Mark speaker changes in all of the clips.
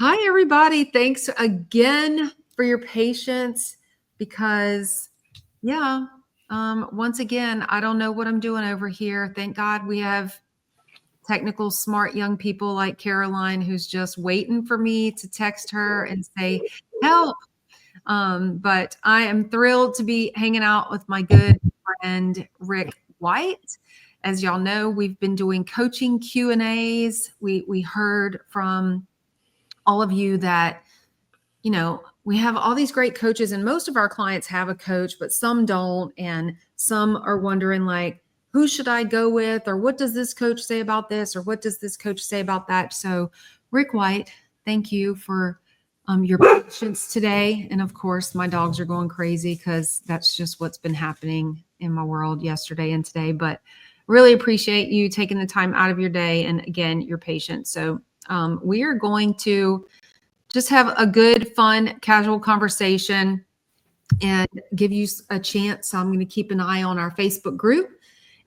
Speaker 1: Hi, everybody. Thanks again for your patience because, yeah, once again, I don't know what I'm doing over here. Thank God we have technical, smart young people like Caroline who's just waiting for me to text her and say, help. But I am thrilled to be hanging out with my good friend, Rick White. As y'all know, we've been doing coaching Q&As. We heard from all of you that, we have all these great coaches and most of our clients have a coach, but some don't. And some are wondering like, who should I go with? Or what does this coach say about this? Or what does this coach say about that? So Rick White, thank you for your patience today. And of course, my dogs are going crazy because that's just what's been happening in my world yesterday and today. But really appreciate you taking the time out of your day. And again, your patience. So we are going to just have a good, fun, casual conversation and give you a chance. So I'm going to keep an eye on our Facebook group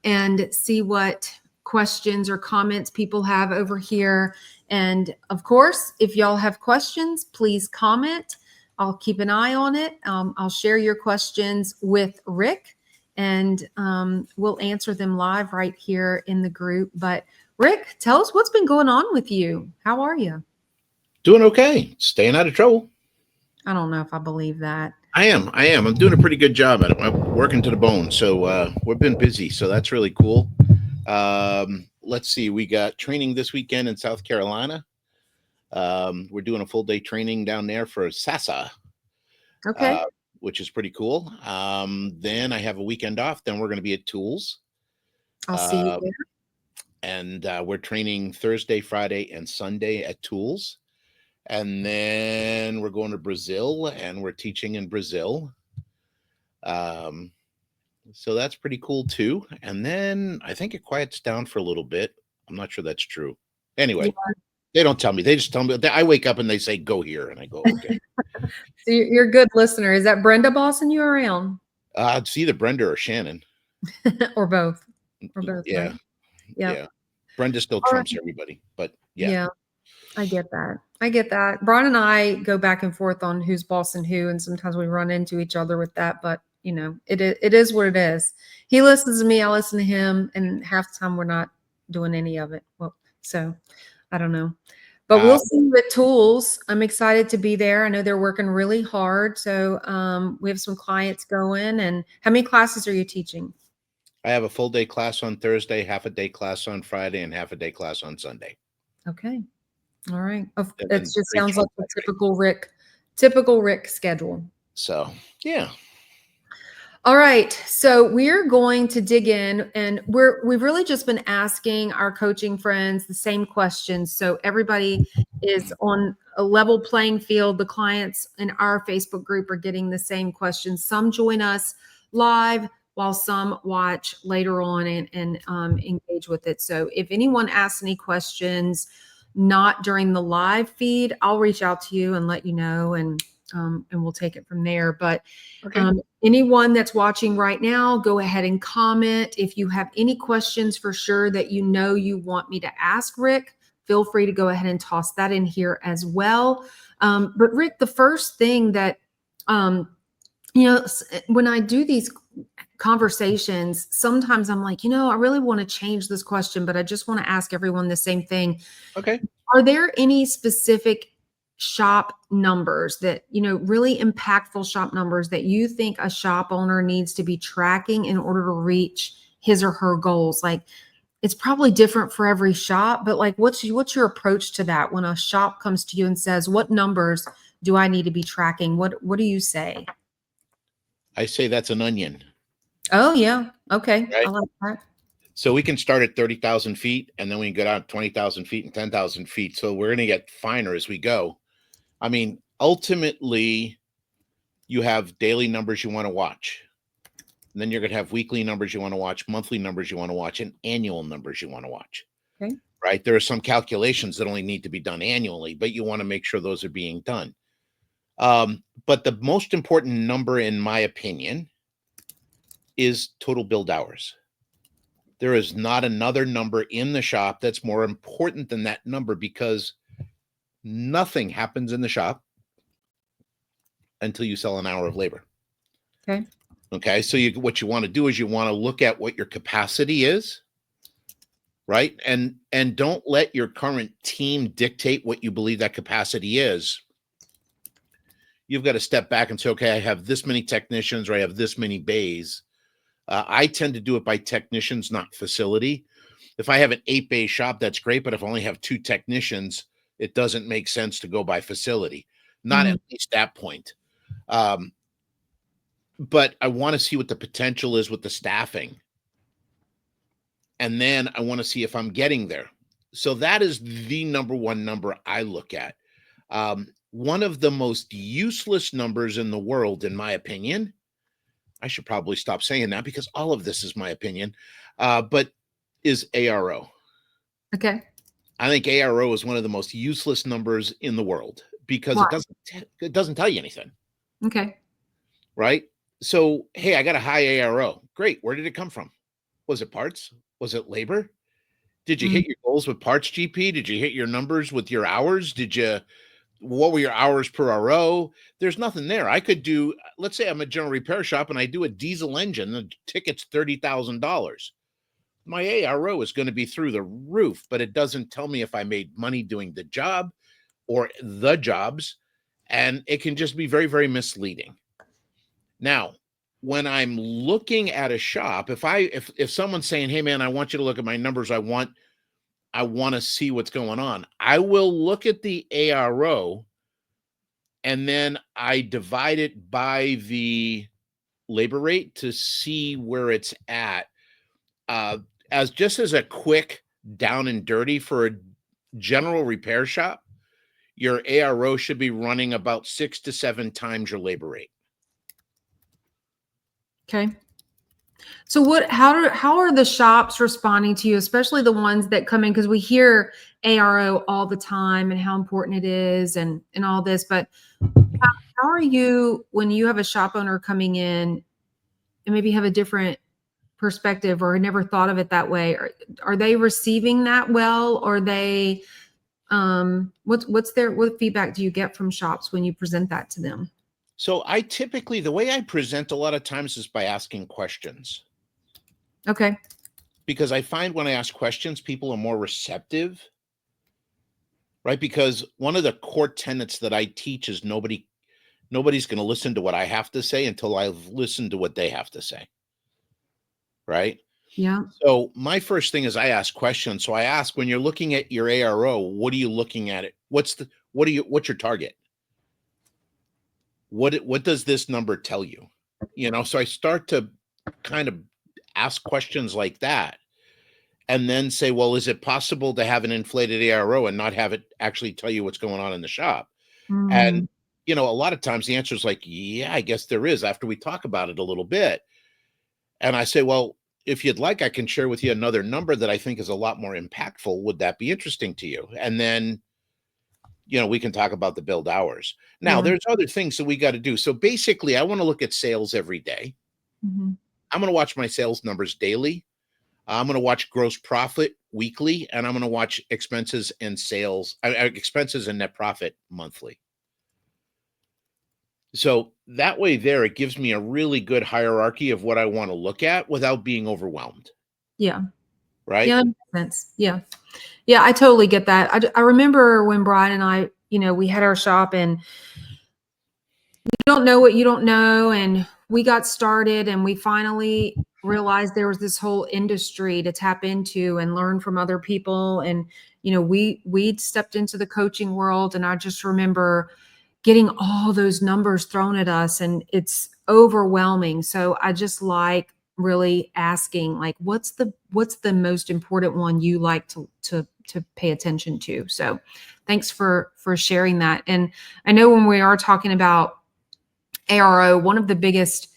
Speaker 1: and see what questions or comments people have over here. And of course, if y'all have questions, please comment. I'll keep an eye on it. I'll share your questions with Rick and we'll answer them live right here in the group. But Rick, tell us what's been going on with you. How are you?
Speaker 2: Doing okay. Staying out of trouble.
Speaker 1: I don't know if I believe that.
Speaker 2: I am. I'm doing a pretty good job at it. I'm working to the bone. So we've been busy. So that's really cool. Let's see. We got training this weekend in South Carolina. We're doing a full day training down there for SASA.
Speaker 1: Okay.
Speaker 2: Which is pretty cool. Then I have a weekend off. Then we're going to be at Tools.
Speaker 1: I'll see you there.
Speaker 2: And we're training Thursday, Friday, and Sunday at Tools. And then we're going to Brazil and we're teaching in Brazil. So that's pretty cool too. And then I think it quiets down for a little bit. I'm not sure that's true. Anyway, They don't tell me. They just tell me. I wake up and they say, go here. And I go, okay.
Speaker 1: So you're a good listener. Is that Brenda bossing you around?
Speaker 2: It's either Brenda or Shannon.
Speaker 1: Or both. Or both,
Speaker 2: Yeah.
Speaker 1: right?
Speaker 2: Yeah. Brenda still trumps everybody. But yeah.
Speaker 1: I get that. I get that. Brian and I go back and forth on who's bossing who, and sometimes we run into each other with that. But it is what it is. He listens to me, I listen to him, and half the time we're not doing any of it. Well, so I don't know. But we'll see you at Tools. I'm excited to be there. I know they're working really hard. So we have some clients going. And how many classes are you teaching?
Speaker 2: I have a full day class on Thursday, half a day class on Friday, and half a day class on Sunday.
Speaker 1: Okay. All right. It just sounds like a typical Rick schedule.
Speaker 2: So, yeah.
Speaker 1: All right. So we're going to dig in and we've really just been asking our coaching friends the same questions. So everybody is on a level playing field. The clients in our Facebook group are getting the same questions. Some join us live while some watch later on and engage with it. So if anyone asks any questions, not during the live feed, I'll reach out to you and let you know and we'll take it from there. But anyone that's watching right now, go ahead and comment. If you have any questions for sure that you want me to ask Rick, feel free to go ahead and toss that in here as well. But Rick, the first thing that, when I do these conversations, sometimes I'm like, I really want to change this question, but I just want to ask everyone the same thing.
Speaker 2: Okay.
Speaker 1: Are there any specific shop numbers that, really impactful shop numbers that you think a shop owner needs to be tracking in order to reach his or her goals? Like, it's probably different for every shop, but like, what's your approach to that when a shop comes to you and says, what numbers do I need to be tracking? What do you say?
Speaker 2: I say that's an onion.
Speaker 1: Oh, yeah. Okay.
Speaker 2: Right?
Speaker 1: I like that.
Speaker 2: So we can start at 30,000 feet and then we can go down 20,000 feet and 10,000 feet. So we're going to get finer as we go. I mean, ultimately, you have daily numbers you want to watch. And then you're going to have weekly numbers you want to watch, monthly numbers you want to watch, and annual numbers you want to watch.
Speaker 1: Okay.
Speaker 2: Right? There are some calculations that only need to be done annually, but you want to make sure those are being done. But the most important number, in my opinion, is total build hours. There is not another number in the shop that's more important than that number because Nothing happens in the shop until you sell an hour of labor.
Speaker 1: Okay.
Speaker 2: Okay. So what you want to do is you want to look at what your capacity is, right? And don't let your current team dictate what you believe that capacity is. You've got to step back and say, okay, I have this many technicians, or I have this many bays. I tend to do it by technicians, not facility. If I have an 8-bay shop, that's great. But if I only have 2 technicians, it doesn't make sense to go by facility, not at least that point. But I want to see what the potential is with the staffing. And then I want to see if I'm getting there. So that is the number one number I look at. One of the most useless numbers in the world, in my opinion, I should probably stop saying that because all of this is my opinion, but is ARO.
Speaker 1: Okay.
Speaker 2: I think ARO is one of the most useless numbers in the world because
Speaker 1: Why?
Speaker 2: it doesn't tell you anything.
Speaker 1: Okay.
Speaker 2: Right? So, hey, I got a high ARO. Great. Where did it come from? Was it parts? Was it labor? Did you hit your goals with parts GP? Did you hit your numbers with your hours? What were your hours per RO? There's nothing there. I could do, let's say I'm a general repair shop and I do a diesel engine, the ticket's $30,000. My ARO is going to be through the roof, but it doesn't tell me if I made money doing the job or the jobs. And it can just be very, very misleading. Now, when I'm looking at a shop, if someone's saying, hey man, I want you to look at my numbers, I want to see what's going on, I will look at the ARO and then I divide it by the labor rate to see where it's at. As a quick down and dirty for a general repair shop, your ARO should be running about 6 to 7 times your labor rate.
Speaker 1: Okay. So how are the shops responding to you, especially the ones that come in? Because we hear ARO all the time and how important it is and all this, but how are you when you have a shop owner coming in and maybe have a different perspective or never thought of it that way? Are they receiving that well? Or they what feedback do you get from shops when you present that to them?
Speaker 2: So the way I present a lot of times is by asking questions.
Speaker 1: Okay.
Speaker 2: Because I find when I ask questions, people are more receptive, right? Because one of the core tenets that I teach is nobody's going to listen to what I have to say until I've listened to what they have to say. Right?
Speaker 1: Yeah.
Speaker 2: So my first thing is I ask questions. So I ask, when you're looking at your ARO, what are you looking at it? What's your target? What does this number tell you? So I start to kind of ask questions like that and then say, well, is it possible to have an inflated ARO and not have it actually tell you what's going on in the shop? And, a lot of times the answer is like, yeah, I guess there is, after we talk about it a little bit. And I say, well, if you'd like, I can share with you another number that I think is a lot more impactful. Would that be interesting to you? And then, we can talk about the build hours. Now, there's other things that we got to do. So basically, I want to look at sales every day. I'm going to watch my sales numbers daily. I'm going to watch gross profit weekly, and I'm going to watch expenses and net profit monthly. So that way it gives me a really good hierarchy of what I want to look at without being overwhelmed.
Speaker 1: Yeah.
Speaker 2: Right?
Speaker 1: Yeah, that makes sense. Yeah. Yeah, I totally get that. I remember when Brian and I, we had our shop and you don't know what you don't know. And we got started and we finally realized there was this whole industry to tap into and learn from other people. And, we'd stepped into the coaching world, and I just remember getting all those numbers thrown at us, and it's overwhelming. So I just like really asking, like, what's the most important one you like to pay attention to? So thanks for sharing that. And I know when we are talking about ARO, one of the biggest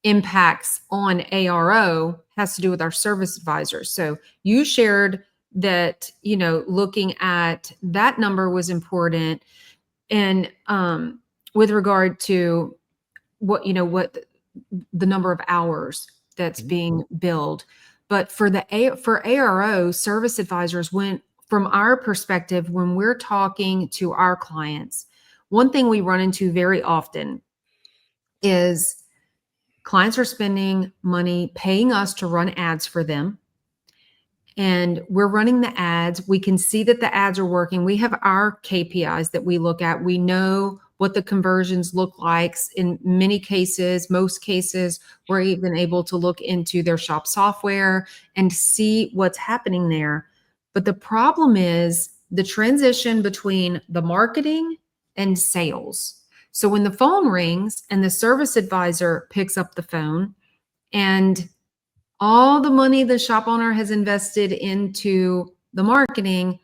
Speaker 1: impacts on ARO has to do with our service advisors. So you shared that, looking at that number was important. And with regard to what the number of hours that's being billed, but for ARO, service advisors went from our perspective, when we're talking to our clients, one thing we run into very often is clients are spending money paying us to run ads for them. And we're running the ads. We can see that the ads are working. We have our KPIs that we look at. We know what the conversions look like. In many cases, most cases, we're even able to look into their shop software and see what's happening there. But the problem is the transition between the marketing and sales. So when the phone rings and the service advisor picks up the phone, and all the money the shop owner has invested into the marketing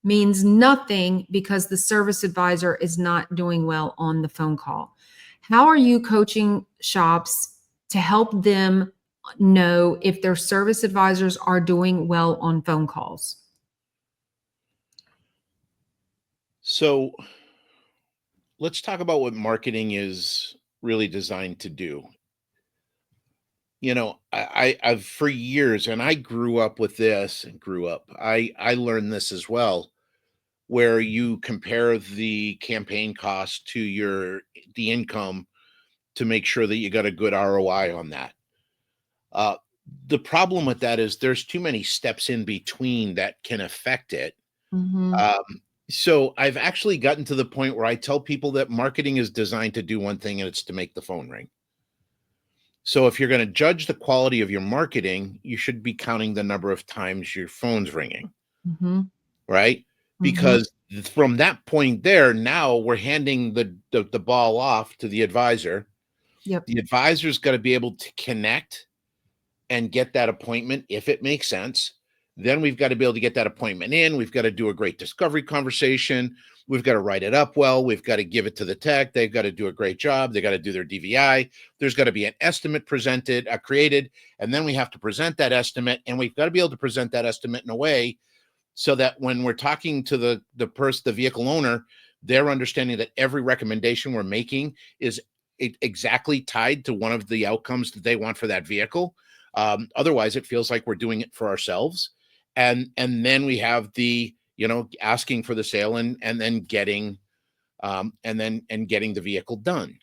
Speaker 1: means nothing because the service advisor is not doing well on the phone call. How are you coaching shops to help them know if their service advisors are doing well on phone calls?
Speaker 2: So let's talk about what marketing is really designed to do. I've for years, and I grew up with this and I learned this as well, where you compare the campaign cost to the income to make sure that you got a good ROI on that. Uh, the problem with that is there's too many steps in between that can affect it.
Speaker 1: Mm-hmm.
Speaker 2: So I've actually gotten to the point where I tell people that marketing is designed to do one thing, and it's to make the phone ring. So if you're going to judge the quality of your marketing, you should be counting the number of times your phone's ringing,
Speaker 1: Mm-hmm.
Speaker 2: right? Because from that point there, now we're handing the ball off to the advisor.
Speaker 1: Yep.
Speaker 2: The advisor's got to be able to connect and get that appointment if it makes sense. Then we've got to be able to get that appointment in. We've got to do a great discovery conversation. We've got to write it up well. We've got to give it to the tech. They've got to do a great job. They got to do their DVI. There's got to be an estimate created, and then we have to present that estimate, and we've got to be able to present that estimate in a way so that when we're talking to the vehicle owner, they're understanding that every recommendation we're making is exactly tied to one of the outcomes that they want for that vehicle. Otherwise, it feels like we're doing it for ourselves. And then we have the asking for the sale and then getting getting the vehicle done.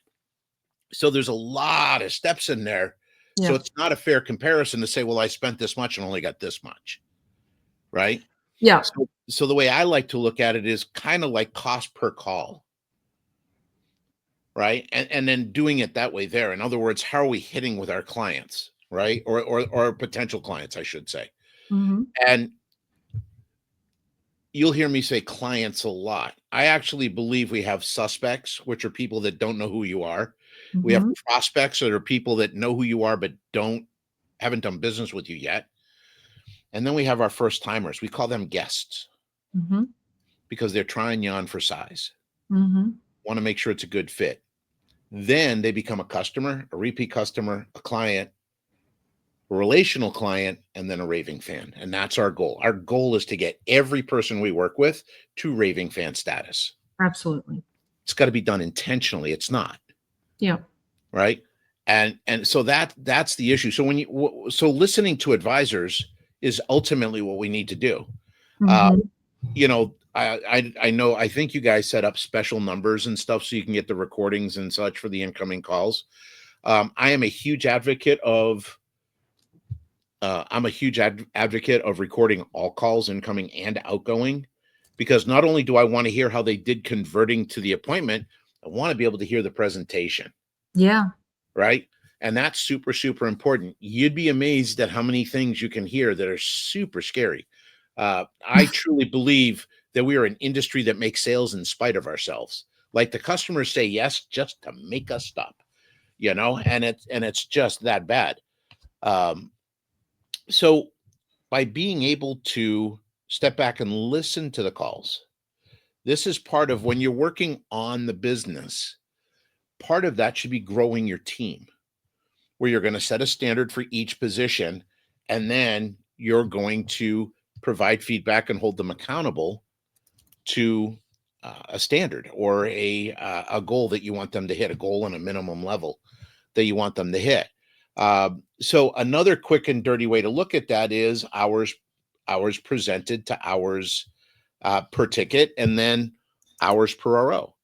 Speaker 2: So there's a lot of steps in there.
Speaker 1: Yeah.
Speaker 2: So it's not a fair comparison to say, well, I spent this much and only got this much, right?
Speaker 1: Yeah.
Speaker 2: So the way I like to look at it is kind of like cost per call, right? And then doing it that way there. In other words, how are we hitting with our clients, right? Or potential clients, I should say.
Speaker 1: Mm-hmm.
Speaker 2: And you'll hear me say clients a lot. I actually believe we have suspects, which are people that don't know who you are.
Speaker 1: Mm-hmm.
Speaker 2: We have prospects that are people that know who you are, but haven't done business with you yet. And then we have our first timers. We call them guests because they're trying you on for size. Want to make sure it's a good fit. Then they become a customer, a repeat customer, a client, a relational client, and then a raving fan. And that's our goal. Our goal is to get every person we work with to raving fan status.
Speaker 1: Absolutely.
Speaker 2: It's got to be done intentionally. It's not.
Speaker 1: Yeah.
Speaker 2: Right. And so that's the issue. So so listening to advisors is ultimately what we need to do. I know, I think you guys set up special numbers and stuff so you can get the recordings and such for the incoming calls. I am a huge advocate of recording all calls, incoming and outgoing, because not only do I want to hear how they did converting to the appointment, I want to be able to hear the presentation.
Speaker 1: Yeah.
Speaker 2: Right. And that's super, super important. You'd be amazed at how many things you can hear that are super scary. I truly believe that we are an industry that makes sales in spite of ourselves. Like the customers say yes just to make us stop, and it's just that bad. So by being able to step back and listen to the calls, this is part of when you're working on the business. Part of that should be growing your team, where you're going to set a standard for each position, and then you're going to provide feedback and hold them accountable to a standard or a goal that you want them to hit, a goal and a minimum level that you want them to hit. So another quick and dirty way to look at that is hours hours presented to hours per ticket, and then hours per RO.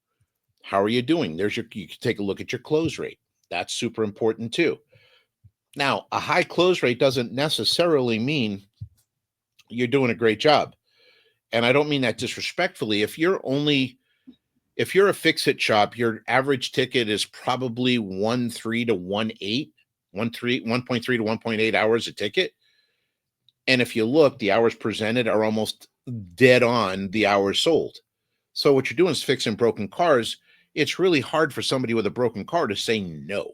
Speaker 2: How are you doing? You can take a look at your close rate. That's super important too. Now, a high close rate doesn't necessarily mean you're doing a great job. And I don't mean that disrespectfully. If you're a fix-it shop, your average ticket is probably 1.3 to 1.8, 1.3 to 1.8 hours a ticket. And if you look, the hours presented are almost dead on the hours sold. So what you're doing is fixing broken cars. It's really hard for somebody with a broken car to say no.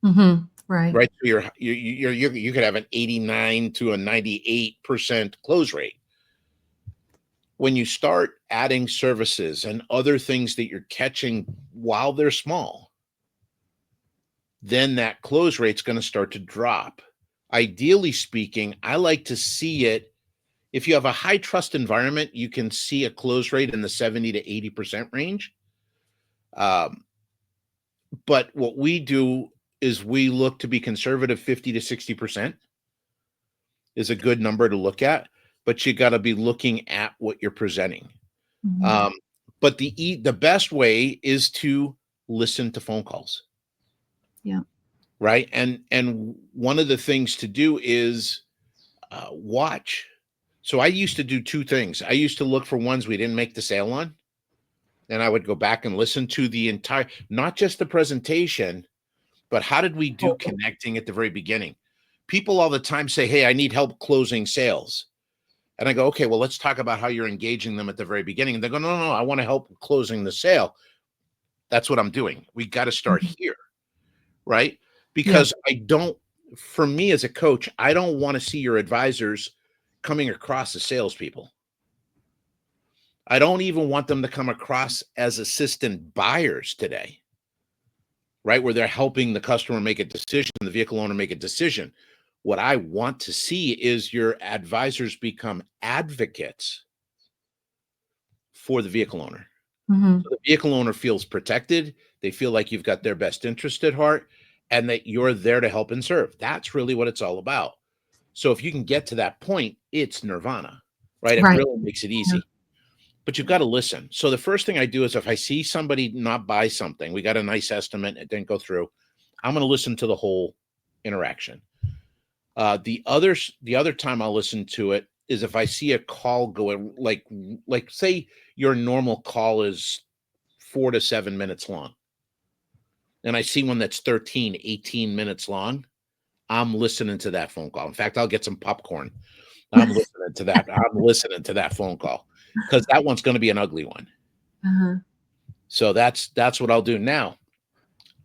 Speaker 1: Mm-hmm. Right.
Speaker 2: Right. So you could have an 89 to a 98% close rate. When you start adding services and other things that you're catching while they're small, then that close rate's going to start to drop. Ideally speaking, I like to see it. If you have a high trust environment, you can see a close rate in the 70 to 80% range. But what we do is we look to be conservative. 50 to 60% is a good number to look at, but you got to be looking at what you're presenting.
Speaker 1: Mm-hmm.
Speaker 2: But the best way is to listen to phone calls.
Speaker 1: Yeah.
Speaker 2: Right. And one of the things to do is watch. So I used to do two things. I used to look for ones we didn't make the sale on. And I would go back and listen to the entire, not just the presentation, but how did we do connecting at the very beginning? People all the time say, hey, I need help closing sales. And I go, okay, well, let's talk about how you're engaging them at the very beginning. And they go, no, I want to help closing the sale. That's what I'm doing. We got to start here, right? Because for me as a coach, I don't want to see your advisors coming across as salespeople. I don't even want them to come across as assistant buyers today, right? Where they're helping the customer make a decision, the vehicle owner make a decision. What I want to see is your advisors become advocates for the vehicle owner.
Speaker 1: Mm-hmm.
Speaker 2: So the vehicle owner feels protected. They feel like you've got their best interest at heart and that you're there to help and serve. That's really what it's all about. So if you can get to that point, it's nirvana, right? It really makes it easy. But you've got to listen. So the first thing I do is if I see somebody not buy something, we got a nice estimate, it didn't go through, I'm going to listen to the whole interaction. The other time I'll listen to it is if I see a call going like say your normal call is 4 to 7 minutes long. And I see one that's 13, 18 minutes long. I'm listening to that phone call. In fact, I'll get some popcorn. I'm listening to that. I'm listening to that phone call because that one's going to be an ugly one.
Speaker 1: Uh-huh.
Speaker 2: So that's what I'll do now.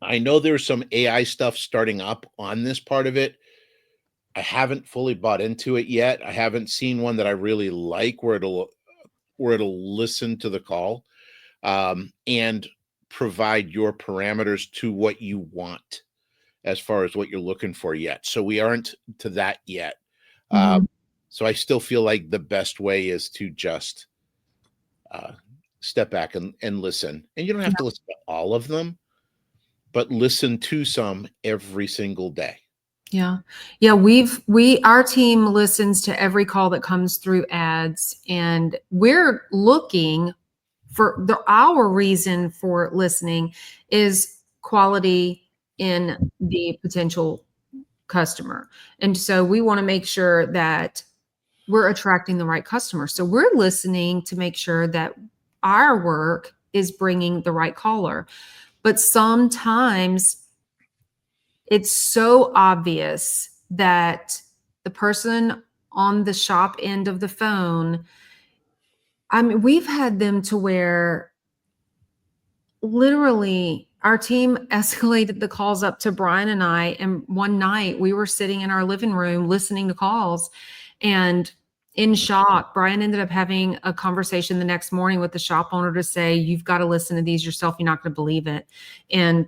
Speaker 2: I know there's some AI stuff starting up on this part of it. I haven't fully bought into it yet. I haven't seen one that I really like where it'll listen to the call and provide your parameters to what you want as far as what you're looking for yet. So we aren't to that yet. So I still feel like the best way is to just step back and listen. And you don't have to listen to all of them, but listen to some every single day.
Speaker 1: Yeah. Our team listens to every call that comes through ads, and we're looking for our reason for listening is quality in the potential customer. And so we want to make sure that we're attracting the right customer. So we're listening to make sure that our work is bringing the right caller. But sometimes it's so obvious that the person on the shop end of the phone, I mean, we've had them to where literally our team escalated the calls up to Brian and I. And one night we were sitting in our living room listening to calls, and in shock, Brian ended up having a conversation the next morning with the shop owner to say, you've got to listen to these yourself. You're not going to believe it. And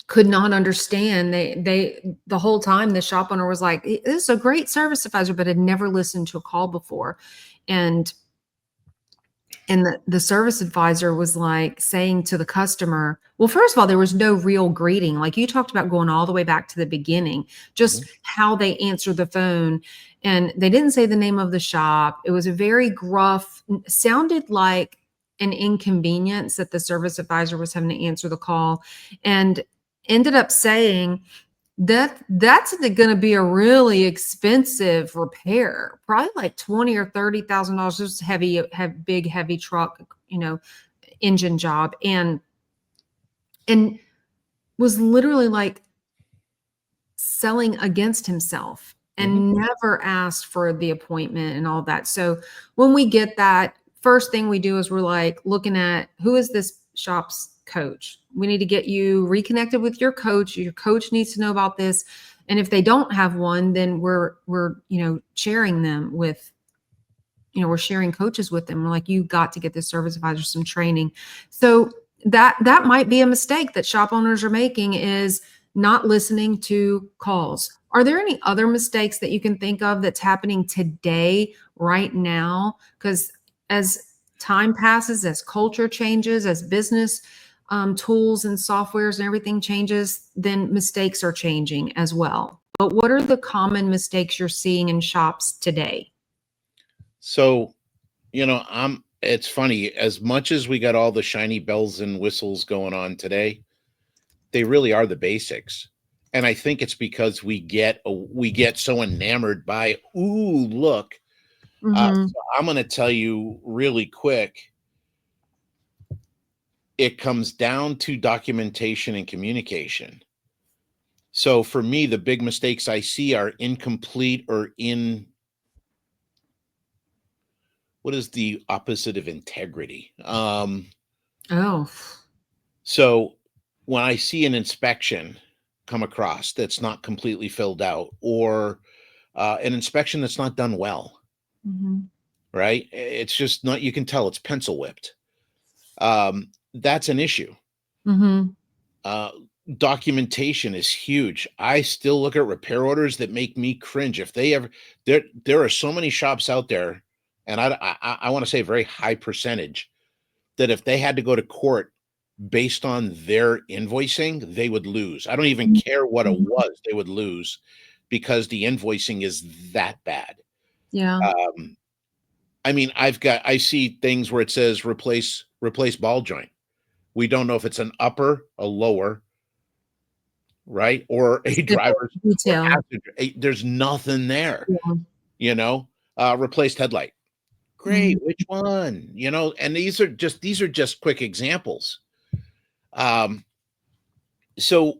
Speaker 1: could not understand. The whole time the shop owner was like, this is a great service advisor, but had never listened to a call before. And And the service advisor was like saying to the customer, well, first of all, there was no real greeting. Like you talked about going all the way back to the beginning, just
Speaker 2: Mhm.
Speaker 1: how they answered the phone. And they didn't say the name of the shop. It was a very gruff, sounded like an inconvenience that the service advisor was having to answer the call, and ended up saying, that's going to be a really expensive repair, probably like 20 or $30,000. This is big, heavy truck, engine job, and was literally like selling against himself
Speaker 2: Mhm.
Speaker 1: and never asked for the appointment and all that. So when we get that, first thing we do is we're like looking at who is this shop's coach. We need to get you reconnected with your coach. Your coach needs to know about this. And if they don't have one, then we're sharing them with, we're sharing coaches with them. We're like, you got to get this service advisor some training. So that might be a mistake that shop owners are making, is not listening to calls. Are there any other mistakes that you can think of that's happening today, right now? Because as time passes, as culture changes, as business tools and softwares and everything changes, then mistakes are changing as well. But what are the common mistakes you're seeing in shops today?
Speaker 2: So, it's funny, as much as we got all the shiny bells and whistles going on today, they really are the basics. And I think it's because we get so enamored by, ooh, look.
Speaker 1: Hmm.
Speaker 2: So I'm going to tell you really quick, it comes down to documentation and communication. So for me, the big mistakes I see are incomplete or in what is the opposite of integrity?
Speaker 1: Oh.
Speaker 2: So when I see an inspection come across that's not completely filled out, or an inspection that's not done well,
Speaker 1: Mhm.
Speaker 2: right? It's just not, you can tell it's pencil whipped. That's an issue.
Speaker 1: Mhm.
Speaker 2: Uh, Documentation is huge. I still look at repair orders that make me cringe. If they ever, there are so many shops out there, and I want to say a very high percentage, that if they had to go to court based on their invoicing, they would lose. I don't even
Speaker 1: Mhm.
Speaker 2: care what it
Speaker 1: Mhm.
Speaker 2: was, they would lose because the invoicing is that bad.
Speaker 1: Yeah.
Speaker 2: Um, I mean, I see things where it says replace ball joint. We don't know if it's an upper, a lower, right? Or a
Speaker 1: Specific
Speaker 2: driver's or
Speaker 1: detail.
Speaker 2: passenger. There's nothing there,
Speaker 1: Yeah.
Speaker 2: you know? Replaced headlight.
Speaker 1: Mhm.
Speaker 2: Great, which one? And these are just quick examples. Um, so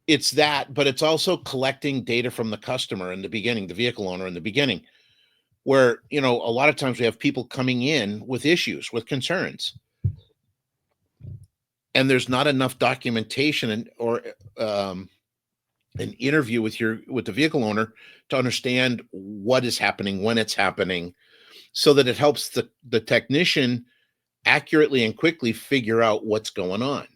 Speaker 2: it's that, but it's also collecting data from the customer in the beginning, the vehicle owner in the beginning, where, a lot of times we have people coming in with issues, with concerns, and there's not enough documentation or um, an interview with the vehicle owner to understand what is happening, when it's happening, so that it helps the technician accurately and quickly figure out what's going on.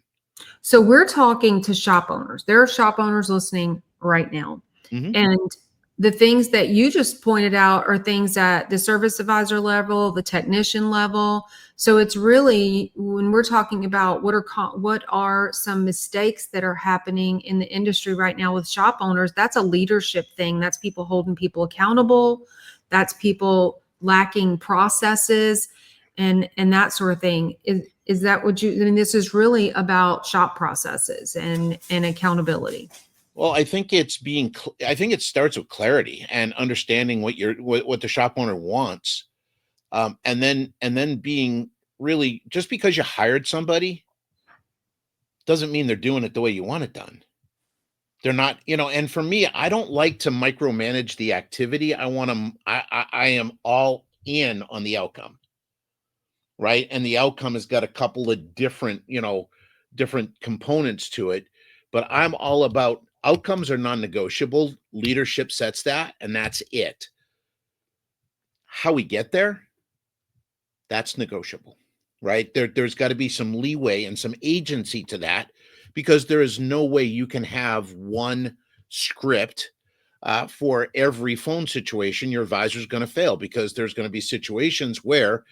Speaker 1: So we're talking to shop owners. There are shop owners listening right now.
Speaker 2: Mhm.
Speaker 1: And the things that you just pointed out are things at the service advisor level, the technician level. So it's really, when we're talking about what are some mistakes that are happening in the industry right now with shop owners, that's a leadership thing. That's people holding people accountable. That's people lacking processes and that sort of thing. Is that what you, I mean, this is really about shop processes and accountability.
Speaker 2: Well, I think it starts with clarity and understanding what the shop owner wants. And then being really, just because you hired somebody doesn't mean they're doing it the way you want it done. They're not, and for me, I don't like to micromanage the activity. I want to, I am all in on the outcome, right? And the outcome has got a couple of different components to it, but I'm all about outcomes are non-negotiable. Leadership sets that, and that's it. How we get there, that's negotiable, right? There's got to be some leeway and some agency to that, because there is no way you can have one script for every phone situation. Your advisor is going to fail, because there's going to be situations where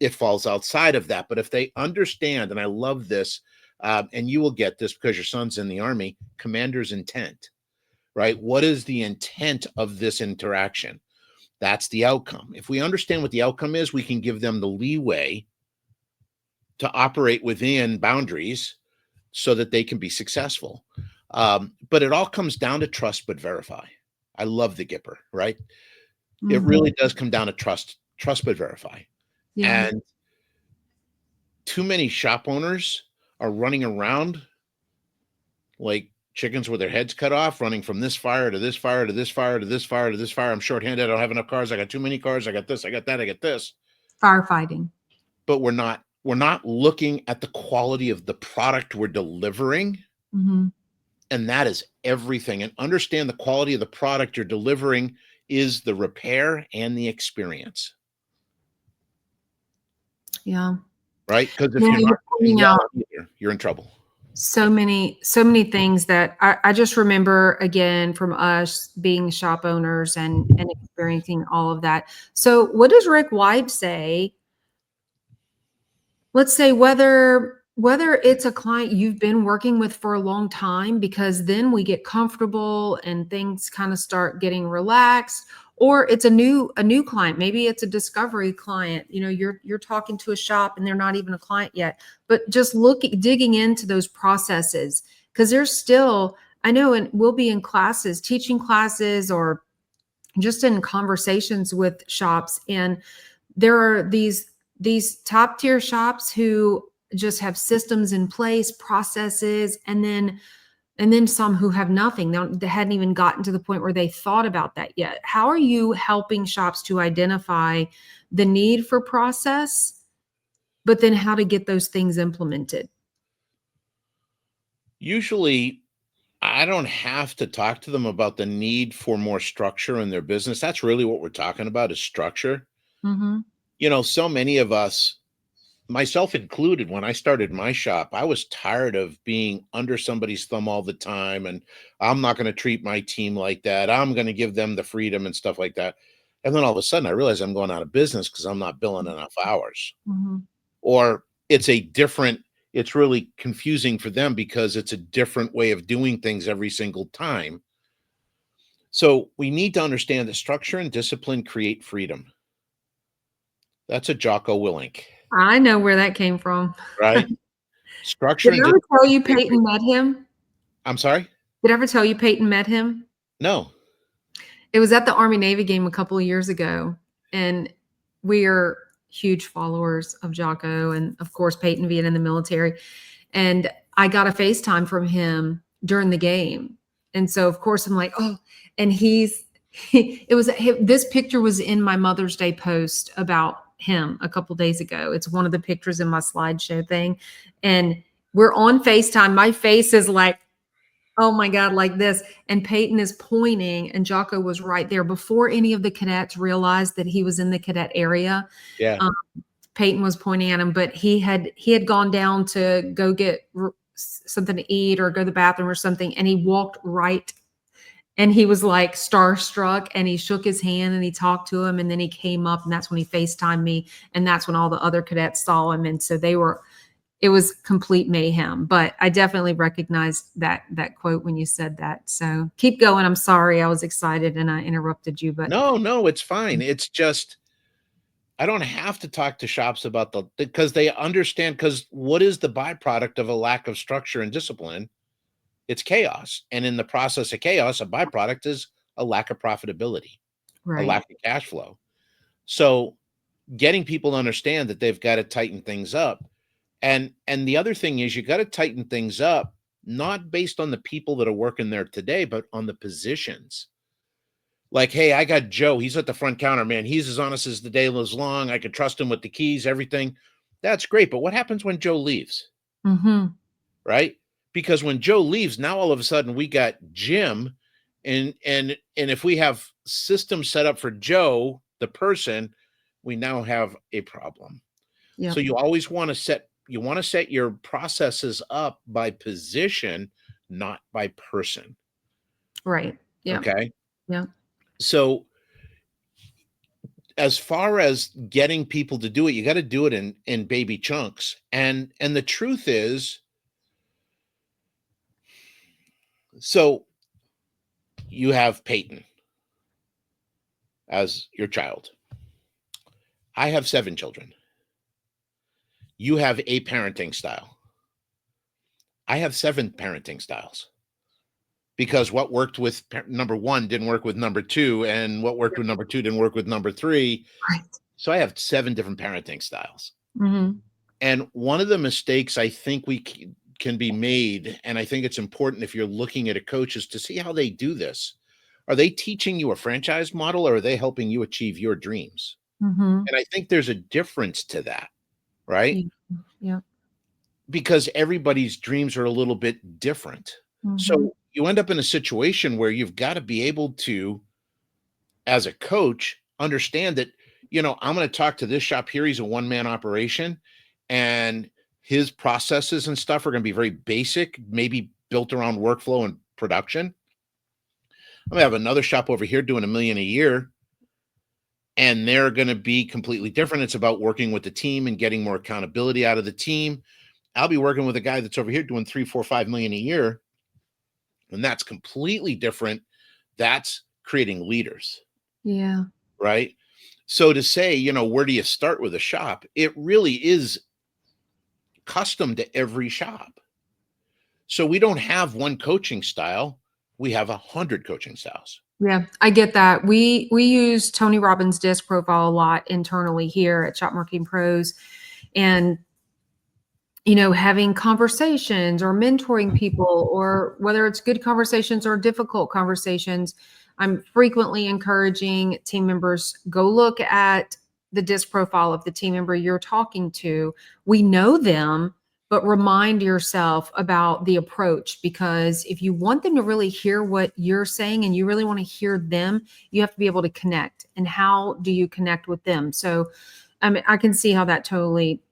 Speaker 2: it falls outside of that. But if they understand, and I love this, and you will get this because your son's in the Army, commander's intent, right? What is the intent of this interaction? That's the outcome. If we understand what the outcome is, we can give them the leeway to operate within boundaries so that they can be successful. But it all comes down to trust but verify. I love the Gipper, right? It really does come down to trust but verify.
Speaker 1: Yeah.
Speaker 2: And too many shop owners are running around like chickens with their heads cut off, running from this fire to this fire to this fire to this fire to this fire. I'm shorthanded. I don't have enough cars. I got too many cars. I got this. I got that. I got this.
Speaker 1: Firefighting.
Speaker 2: But we're not looking at the quality of the product we're delivering.
Speaker 1: Mm-hmm.
Speaker 2: And that is everything. And understand the quality of the product you're delivering is the repair and the experience.
Speaker 1: Yeah.
Speaker 2: Right? Because if
Speaker 1: Yeah,
Speaker 2: you're not
Speaker 1: pointing
Speaker 2: well
Speaker 1: out
Speaker 2: either, you're in trouble.
Speaker 1: so many things that I just remember again from us being shop owners and experiencing all of that. So what does Rick White say? Let's say whether it's a client you've been working with for a long time, because then we get comfortable and things kind of start getting relaxed, or it's a new client. Maybe it's a discovery client. You know, you're talking to a shop and they're not even a client yet, but just digging into those processes, because there's still, I know, and we'll be in classes, teaching classes, or just in conversations with shops, and there are these top tier shops who just have systems in place, processes, and then some who have nothing. They hadn't even gotten to the point where they thought about that yet. How are you helping shops to identify the need for process, but then how to get those things implemented?
Speaker 2: Usually, I don't have to talk to them about the need for more structure in their business. That's really what we're talking about, is structure.
Speaker 1: Mm-hmm.
Speaker 2: You know, so many of us, myself included, when I started my shop, I was tired of being under somebody's thumb all the time. And I'm not going to treat my team like that. I'm going to give them the freedom and stuff like that. And then all of a sudden I realized I'm going out of business because I'm not billing enough hours.
Speaker 1: Mm-hmm.
Speaker 2: Or it's really confusing for them because it's a different way of doing things every single time. So we need to understand that structure and discipline create freedom. That's a Jocko Willink,
Speaker 1: I know where that came from.
Speaker 2: right? Structure
Speaker 1: Did
Speaker 2: and
Speaker 1: I ever tell you
Speaker 2: discipline.
Speaker 1: Peyton met him?
Speaker 2: I'm sorry?
Speaker 1: Did I ever tell you Peyton met him?
Speaker 2: No.
Speaker 1: It was at the Army Navy game a couple of years ago, and we are huge followers of Jocko, and of course Peyton being in the military. And I got a FaceTime from him during the game, and so of course I'm like, oh, and this picture was in my Mother's Day post about him a couple days ago. It's one of the pictures in my slideshow thing, and we're on FaceTime. My face is like, oh my God, like this. And Peyton is pointing, and Jocko was right there before any of the cadets realized that he was in the cadet area.
Speaker 2: Yeah.
Speaker 1: Peyton was pointing at him, but he had gone down to go get something to eat or go to the bathroom or something. And he walked right, and he was like starstruck, and he shook his hand and he talked to him. And then he came up, and that's when he FaceTimed me. And that's when all the other cadets saw him. And so it was complete mayhem, but I definitely recognized that quote when you said that. So keep going. I'm sorry. I was excited and I interrupted you, but
Speaker 2: No, it's fine. It's just, I don't have to talk to shops about because they understand, because what is the byproduct of a lack of structure and discipline? It's chaos. And in the process of chaos, a byproduct is a lack of profitability, a
Speaker 1: right.
Speaker 2: lack of cash flow. So getting people to understand that they've got to tighten things up. And the other thing is, you got to tighten things up, not based on the people that are working there today, but on the positions. Like, hey, I got Joe. He's at the front counter, man. He's as honest as the day was long. I could trust him with the keys, everything. That's great. But what happens when Joe leaves?
Speaker 1: Mm-hmm.
Speaker 2: Right? Because when Joe leaves, now all of a sudden we got Jim. And if we have systems set up for Joe, the person, we now have a problem.
Speaker 1: Yep.
Speaker 2: So you always want to set your processes up by position, not by person.
Speaker 1: Right. Yeah.
Speaker 2: Okay.
Speaker 1: Yeah.
Speaker 2: So as far as getting people to do it, you got to do it in baby chunks. And the truth is, so you have Peyton as your child. I have 7 children. You have a parenting style. I have 7 parenting styles, because what worked with number 1 didn't work with number 2, and what worked with number 2 didn't work with number 3.
Speaker 1: Right.
Speaker 2: So I have 7 different parenting styles.
Speaker 1: Mm-hmm.
Speaker 2: And one of the mistakes I think can be made, and I think it's important if you're looking at a coach, is to see how they do this. Are they teaching you a franchise model, or are they helping you achieve your dreams?
Speaker 1: Mm-hmm.
Speaker 2: And I think there's a difference to that, right?
Speaker 1: Yeah.
Speaker 2: Because everybody's dreams are a little bit different.
Speaker 1: Mm-hmm.
Speaker 2: So you end up in a situation where you've got to be able to, as a coach, understand that, I'm going to talk to this shop here. He's a one-man operation, and his processes and stuff are going to be very basic, maybe built around workflow and production. I'm going to have another shop over here doing $1 million a year, and they're going to be completely different. It's about working with the team and getting more accountability out of the team. I'll be working with a guy that's over here doing 3, 4, 5 million a year, and that's completely different. That's creating leaders.
Speaker 1: Yeah.
Speaker 2: Right. So to say, where do you start with a shop? It really is custom to every shop. So we don't have one coaching style. We have 100 coaching styles.
Speaker 1: Yeah, I get that. We use Tony Robbins' disc profile a lot internally here at Shop Marketing Pros, and having conversations or mentoring people, or whether it's good conversations or difficult conversations, I'm frequently encouraging team members, go look at the disc profile of the team member you're talking to. We know them, but remind yourself about the approach, because if you want them to really hear what you're saying and you really want to hear them, you have to be able to connect. And how do you connect with them? So I can see how that totally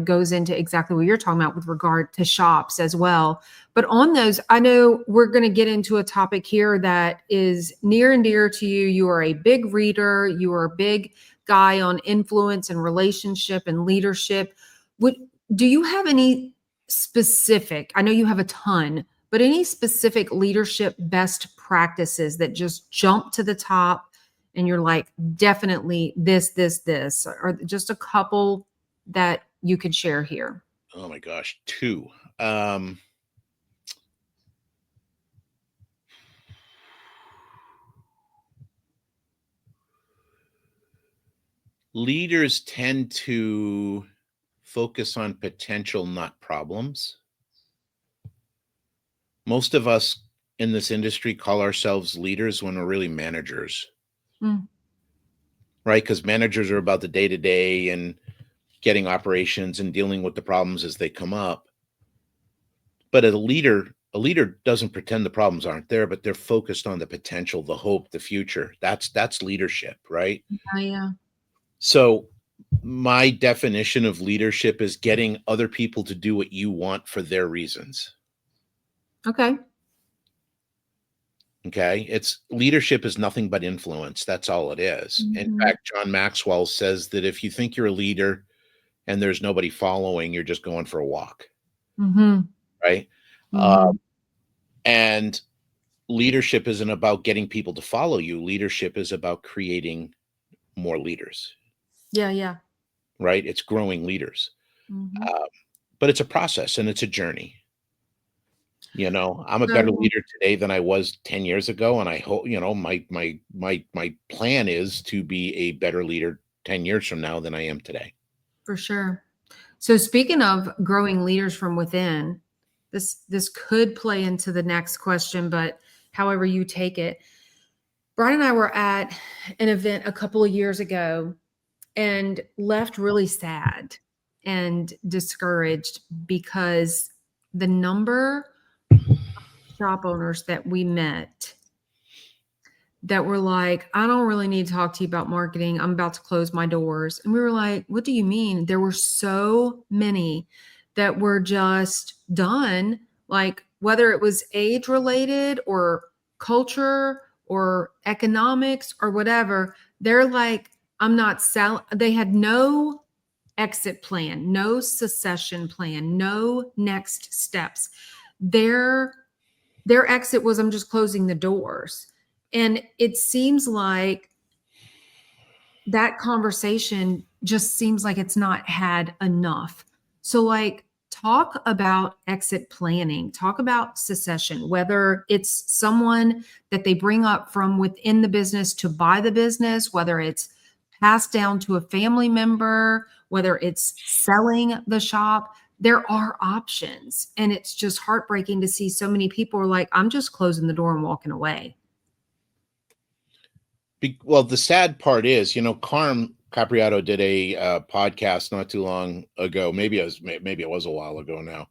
Speaker 1: goes into exactly what you're talking about with regard to shops as well. But on those, I know we're going to get into a topic here that is near and dear to you. You are a big reader. You are a big guy on influence and relationship and leadership. Do you have any specific, I know you have a ton, but any specific leadership best practices that just jump to the top and you're like, definitely this, or just a couple that you could share here?
Speaker 2: Oh my gosh, 2. Leaders tend to focus on potential, not problems. Most of us in this industry call ourselves leaders when we're really managers.
Speaker 1: Mm.
Speaker 2: Right? Because managers are about the day-to-day and getting operations and dealing with the problems as they come up. But a leader doesn't pretend the problems aren't there, but they're focused on the potential, the hope, the future. That's leadership, right?
Speaker 1: Yeah.
Speaker 2: So my definition of leadership is getting other people to do what you want for their reasons.
Speaker 1: Okay.
Speaker 2: Okay. Leadership is nothing but influence. That's all it is.
Speaker 1: Mm-hmm.
Speaker 2: In fact, John Maxwell says that if you think you're a leader and there's nobody following, you're just going for a walk.
Speaker 1: Mm-hmm.
Speaker 2: Right.
Speaker 1: Mm-hmm.
Speaker 2: And leadership isn't about getting people to follow you. Leadership is about creating more leaders.
Speaker 1: Yeah.
Speaker 2: Right. It's growing leaders.
Speaker 1: Mm-hmm.
Speaker 2: But it's a process and it's a journey. I'm a better leader today than I was 10 years ago. And I hope, my plan is to be a better leader 10 years from now than I am today.
Speaker 1: For sure. So speaking of growing leaders from within, this could play into the next question, but however you take it. Brian and I were at an event a couple of years ago and left really sad and discouraged, because the number of shop owners that we met that were like, I don't really need to talk to you about marketing. I'm about to close my doors. And we were like, what do you mean? There were so many that were just done, like whether it was age related or culture or economics or whatever. They're like, I'm not selling. They had no exit plan, no succession plan, no next steps. Their exit was, I'm just closing the doors. And it seems like that conversation just seems like it's not had enough. So, like, talk about exit planning, talk about succession, whether it's someone that they bring up from within the business to buy the business, whether it's passed down to a family member, whether it's selling the shop. There are options. And it's just heartbreaking to see so many people are like, I'm just closing the door and walking away.
Speaker 2: Well, the sad part is, Carm Capriato did a podcast not too long ago. Maybe it was a while ago now,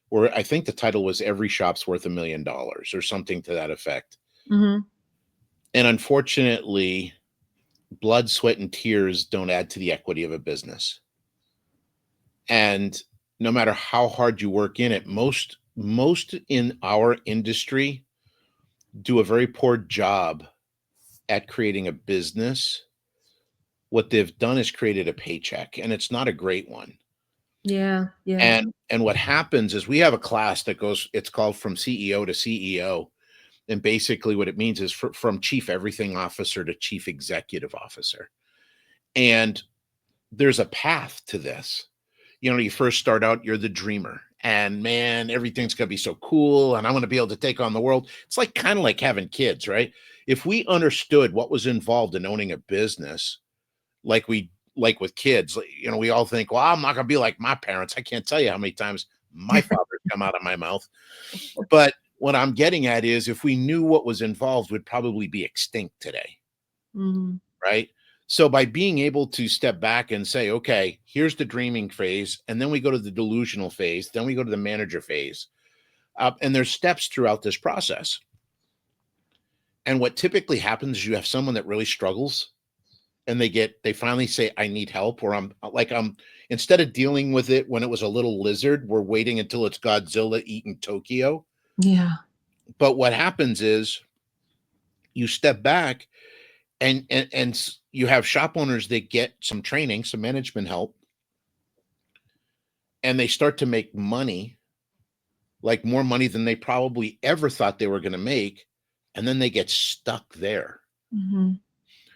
Speaker 2: where I think the title was "Every Shop's Worth $1 Million" or something to that effect.
Speaker 1: Mm-hmm.
Speaker 2: And unfortunately, blood, sweat, and tears don't add to the equity of a business. And no matter how hard you work in it, most in our industry do a very poor job at creating a business. What they've done is created a paycheck, and it's not a great one.
Speaker 1: Yeah. Yeah.
Speaker 2: And what happens is we have a class that goes, it's called From CEO to CEO. And basically what it means is from chief everything officer to chief executive officer. And there's a path to this. You first start out, you're the dreamer, and man, everything's going to be so cool. And I want to be able to take on the world. It's like kind of like having kids, right? If we understood what was involved in owning a business, like with kids, we all think, well, I'm not going to be like my parents. I can't tell you how many times my father's come out of my mouth. But what I'm getting at is if we knew what was involved, we'd probably be extinct today.
Speaker 1: Mm-hmm.
Speaker 2: Right? So by being able to step back and say, okay, here's the dreaming phase, and then we go to the delusional phase, then we go to the manager phase. And there's steps throughout this process. And what typically happens is you have someone that really struggles, and they finally say, I need help, or I'm instead of dealing with it when it was a little lizard, we're waiting until it's Godzilla eating Tokyo.
Speaker 1: Yeah.
Speaker 2: But what happens is you step back and you have shop owners that get some training, some management help, and they start to make money, like more money than they probably ever thought they were going to make. And then they get stuck there.
Speaker 1: Mm-hmm.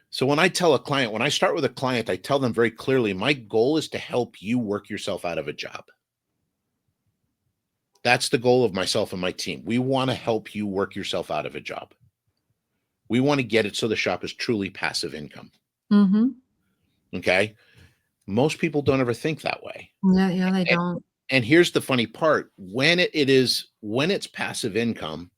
Speaker 2: So when I start with a client, I tell them very clearly, my goal is to help you work yourself out of a job. That's the goal of myself and my team. We want to help you work yourself out of a job. We want to get it so the shop is truly passive income.
Speaker 1: Mm-hmm.
Speaker 2: Okay. Most people don't ever think that way.
Speaker 1: Yeah, they don't.
Speaker 2: And here's the funny part. When it's passive income,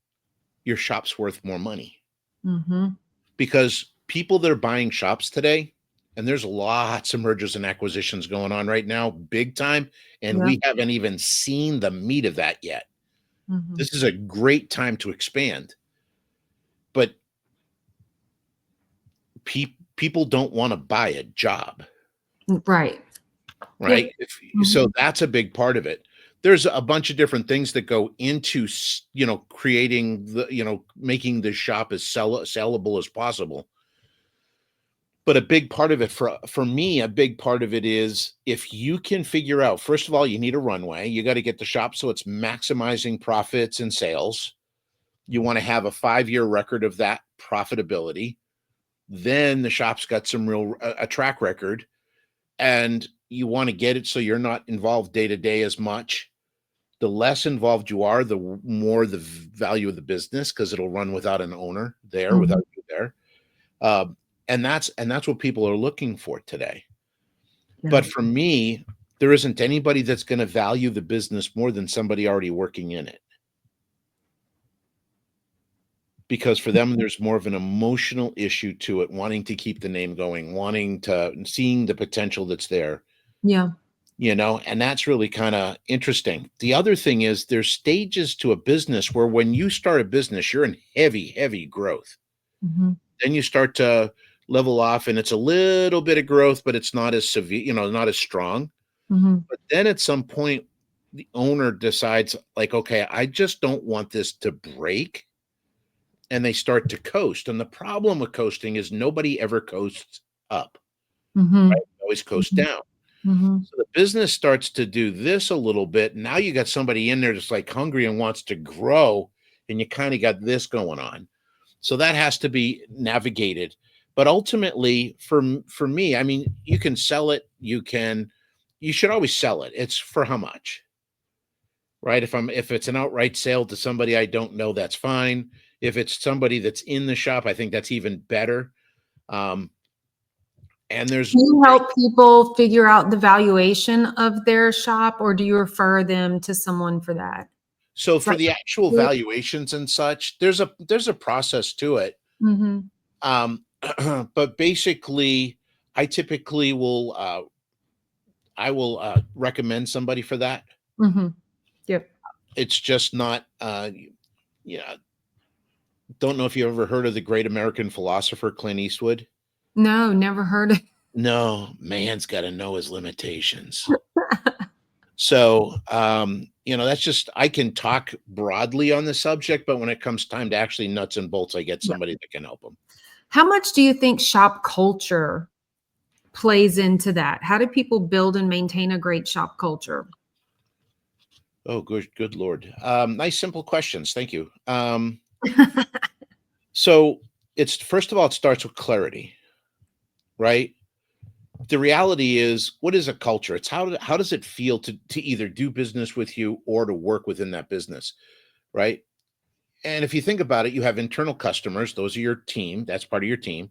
Speaker 2: your shop's worth more money.
Speaker 1: Mm-hmm.
Speaker 2: Because people that are buying shops today, and there's lots of mergers and acquisitions going on right now, big time, and we haven't even seen the meat of that yet. Mm-hmm. This is a great time to expand. But people don't want to buy a job.
Speaker 1: Right.
Speaker 2: Right. Yeah. So that's a big part of it. There's a bunch of different things that go into, creating making the shop as sellable as possible. But a big part of it for me, a big part of it is if you can figure out, first of all, you need a runway. You got to get the shop so it's maximizing profits and sales. You want to have a 5-year record of that profitability. Then the shop's got some a track record, and you want to get it so you're not involved day to day as much. The less involved you are, the more the value of the business, because it'll run without an owner there, mm-hmm. without you there. And that's what people are looking for today. Yeah. But for me, there isn't anybody that's going to value the business more than somebody already working in it. Because for them, there's more of an emotional issue to it, wanting to keep the name going, seeing the potential that's there.
Speaker 1: Yeah.
Speaker 2: And that's really kind of interesting. The other thing is there's stages to a business where when you start a business, you're in heavy, heavy growth. Mm-hmm. Then you start to level off and it's a little bit of growth, but it's not as severe, not as strong. Mm-hmm. But then at some point, the owner decides like, okay, I just don't want this to break. And they start to coast. And the problem with coasting is nobody ever coasts up.
Speaker 1: Mm-hmm.
Speaker 2: It always goes down.
Speaker 1: Mm-hmm.
Speaker 2: So the business starts to do this a little bit. Now you got somebody in there that's like hungry and wants to grow, and you kind of got this going on. So that has to be navigated. But ultimately, for me, I mean, you can sell it. You should always sell it. It's for how much, right? If it's an outright sale to somebody I don't know, that's fine. If it's somebody that's in the shop, I think that's even better. Um, and
Speaker 1: Do you help people figure out the valuation of their shop, or do you refer them to someone for that?
Speaker 2: so
Speaker 1: It's
Speaker 2: for
Speaker 1: like,
Speaker 2: the actual valuations and such, there's a process to it.
Speaker 1: mm-hmm.
Speaker 2: Um, but basically, I typically will I will recommend somebody for that.
Speaker 1: Mm-hmm. Yep.
Speaker 2: It's just not yeah. Don't know if you ever heard of the great American philosopher Clint Eastwood.
Speaker 1: No, never heard of.
Speaker 2: No, man's got to know his limitations. So, that's just, I can talk broadly on the subject, but when it comes time to actually nuts and bolts, I get
Speaker 1: Yeah.
Speaker 2: somebody that can help them.
Speaker 1: How much do you think shop culture plays into that? How do people build and maintain a great shop culture?
Speaker 2: Oh, good Lord. Nice, simple questions. Thank you. So it's, first of all, it starts with clarity, right? The reality is, what is a culture? It's how does it feel to either do business with you or to work within that business, right? And if you think about it, you have internal customers, those are your team, that's part of your team.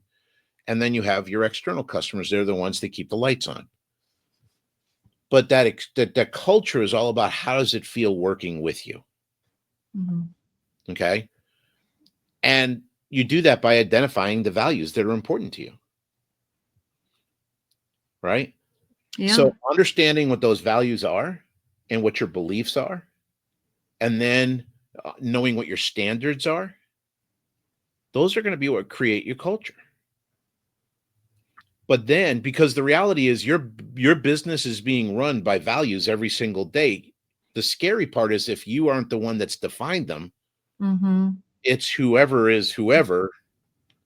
Speaker 2: And then you have your external customers, they're the ones that keep the lights on. But that culture is all about how does it feel working with you?
Speaker 1: Mhm.
Speaker 2: Okay? And you do that by identifying the values that are important to you, right?
Speaker 1: Yeah.
Speaker 2: So understanding what those values are and what your beliefs are, and then knowing what your standards are, those are going to be what create your culture. But then, because the reality is your business is being run by values every single day, the scary part is if you aren't the one that's defined them,
Speaker 1: Mhm.
Speaker 2: it's whoever is whoever,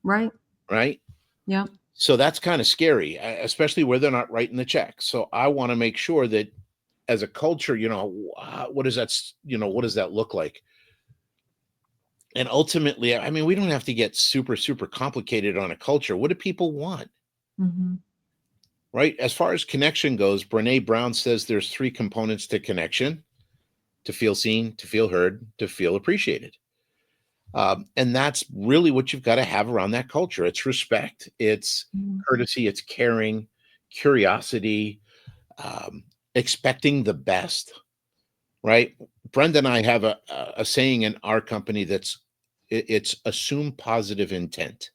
Speaker 1: Right.
Speaker 2: right?
Speaker 1: Yep.
Speaker 2: So that's kind of scary, especially where they're not writing the check. So I want to make sure that as a culture, what does what does that look like? And ultimately, I mean, we don't have to get super, super complicated on a culture. What do people want?
Speaker 1: Mhm.
Speaker 2: Right? As far as connection goes, Brene Brown says there's three components to connection: to feel seen, to feel heard, to feel appreciated. And that's really what you've got to have around that culture. It's respect, it's
Speaker 1: Mhm.
Speaker 2: courtesy, it's caring, curiosity, expecting the best, right? Brenda and I have a saying in our company it's assume positive intent.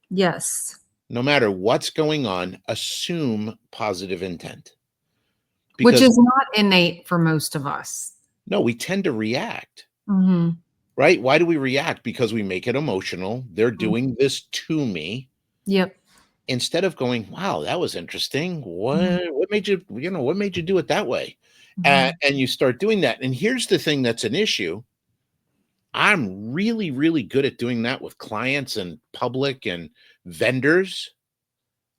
Speaker 1: Yes.
Speaker 2: No matter what's going on, assume positive intent.
Speaker 1: Which
Speaker 2: Because
Speaker 1: is not innate for most of us.
Speaker 2: no, we tend to react,
Speaker 1: Mhm.
Speaker 2: right? Why do we react? Because we make it emotional. They're
Speaker 1: Mm.
Speaker 2: doing this to me.
Speaker 1: Yep.
Speaker 2: Instead of going, wow, that was interesting.
Speaker 1: Mhm.
Speaker 2: What made what made you do it that way?
Speaker 1: Mhm.
Speaker 2: And you start doing that. And here's the thing that's an issue. I'm really, really good at doing that with clients and public and vendors.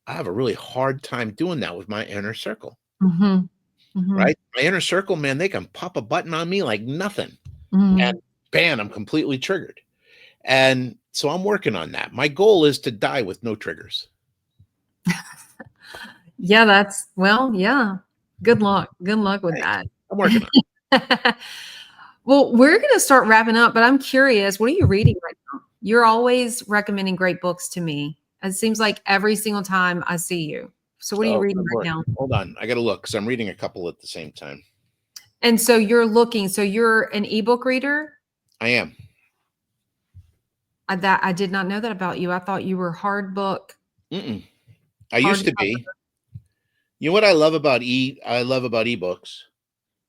Speaker 2: I have a really hard time doing that with my inner circle,
Speaker 1: Mhm. Mhm.
Speaker 2: right? My inner circle, man, they can pop a button on me like nothing. And
Speaker 1: Mhm.
Speaker 2: bam, I'm completely triggered. And so I'm working on that. My goal is to die with no triggers.
Speaker 1: Yeah, yeah. Good luck. Good luck with
Speaker 2: Thanks.
Speaker 1: that.
Speaker 2: I'm working on
Speaker 1: Well, we're going to start wrapping up, but I'm curious, what are you reading right now? You're always recommending great books to me. It seems like every single time I see you. So what
Speaker 2: it.
Speaker 1: are you
Speaker 2: Oh,
Speaker 1: reading
Speaker 2: good
Speaker 1: right
Speaker 2: Lord.
Speaker 1: now?
Speaker 2: Hold on. I got to look because I'm reading a couple at the same time.
Speaker 1: And so you're an ebook reader?
Speaker 2: I am.
Speaker 1: I did not know that about you. I thought you were
Speaker 2: Mm-mm. I
Speaker 1: hard
Speaker 2: used
Speaker 1: to
Speaker 2: to be. You know what I love about ebooks?